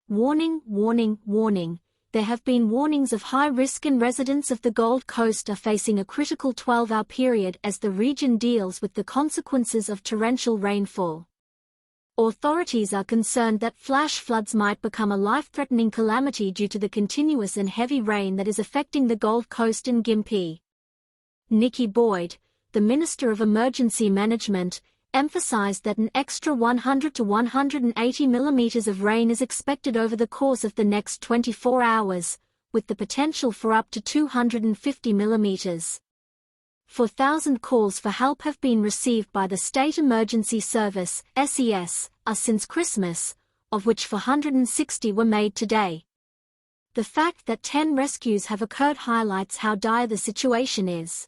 Warning, warning, warning. There have been warnings of high risk and residents of the Gold Coast are facing a critical 12-hour period as the region deals with the consequences of torrential rainfall. Authorities are concerned that flash floods might become a life-threatening calamity due to the continuous and heavy rain that is affecting the Gold Coast and Gympie. Nikki Boyd, the Minister of Emergency Management, emphasized that an extra 100 to 180 millimeters of rain is expected over the course of the next 24 hours, with the potential for up to 250 millimeters. 4,000 calls for help have been received by the State Emergency Service (SES) since Christmas, of which 460 were made today. The fact that 10 rescues have occurred highlights how dire the situation is.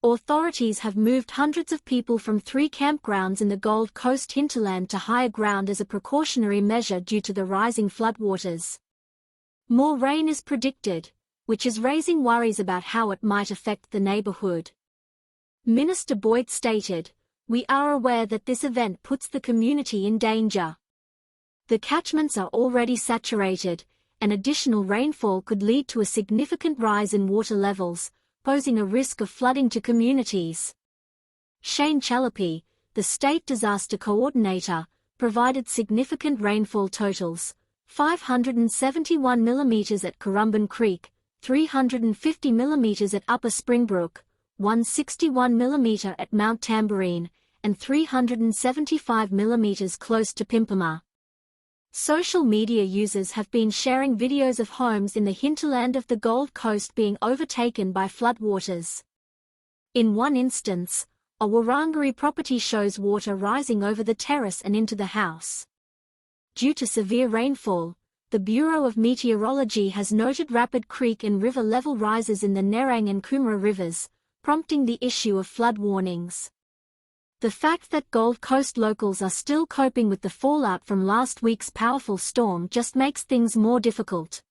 Authorities have moved hundreds of people from 3 campgrounds in the Gold Coast hinterland to higher ground as a precautionary measure due to the rising floodwaters. More rain is predicted, which is raising worries about how it might affect the neighborhood. Minister Boyd stated, "We are aware that this event puts the community in danger. The catchments are already saturated, and additional rainfall could lead to a significant rise in water levels, posing a risk of flooding to communities." Shane Chalapi, the state disaster coordinator, provided significant rainfall totals: 571 millimeters at Currumbin Creek, 350 millimeters at Upper Springbrook, 161 millimeter at Mount Tambourine, and 375 millimeters close to Pimpama. Social media users have been sharing videos of homes in the hinterland of the Gold Coast being overtaken by floodwaters. In one instance, a Wurundjeri property shows water rising over the terrace and into the house. Due to severe rainfall, the Bureau of Meteorology has noted rapid creek and river level rises in the Nerang and Coomera rivers, prompting the issue of flood warnings. The fact that Gold Coast locals are still coping with the fallout from last week's powerful storm just makes things more difficult.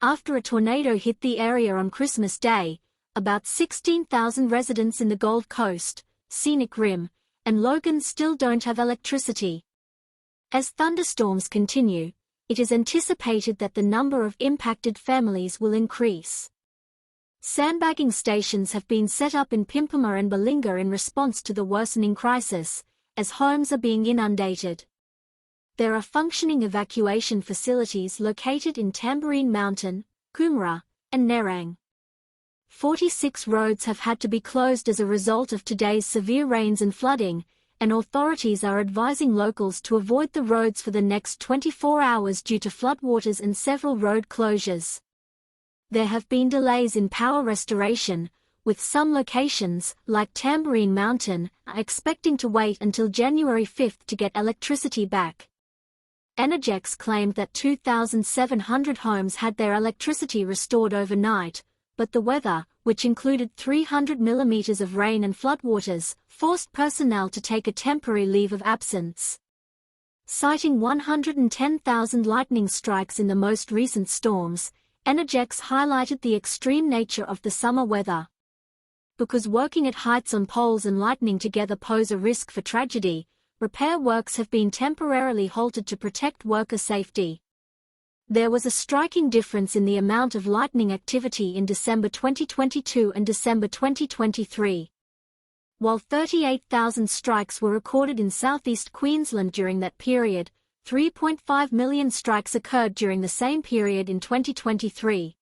After a tornado hit the area on Christmas Day, about 16,000 residents in the Gold Coast, Scenic Rim, and Logan still don't have electricity. As thunderstorms continue, it is anticipated that the number of impacted families will increase. Sandbagging stations have been set up in Pimpama and Balinga in response to the worsening crisis, as homes are being inundated. There are functioning evacuation facilities located in Tambourine Mountain, Coomera, and Nerang. 46 roads have had to be closed as a result of today's severe rains and flooding, and authorities are advising locals to avoid the roads for the next 24 hours due to floodwaters and several road closures. There have been delays in power restoration, with some locations, like Tambourine Mountain, expecting to wait until January 5 to get electricity back. Energex claimed that 2,700 homes had their electricity restored overnight, but the weather, which included 300 millimeters of rain and floodwaters, forced personnel to take a temporary leave of absence. Citing 110,000 lightning strikes in the most recent storms, Energex highlighted the extreme nature of the summer weather. Because working at heights on poles and lightning together pose a risk for tragedy, repair works have been temporarily halted to protect worker safety. There was a striking difference in the amount of lightning activity in December 2022 and December 2023. While 38,000 strikes were recorded in southeast Queensland during that period, 3.5 million strikes occurred during the same period in 2023.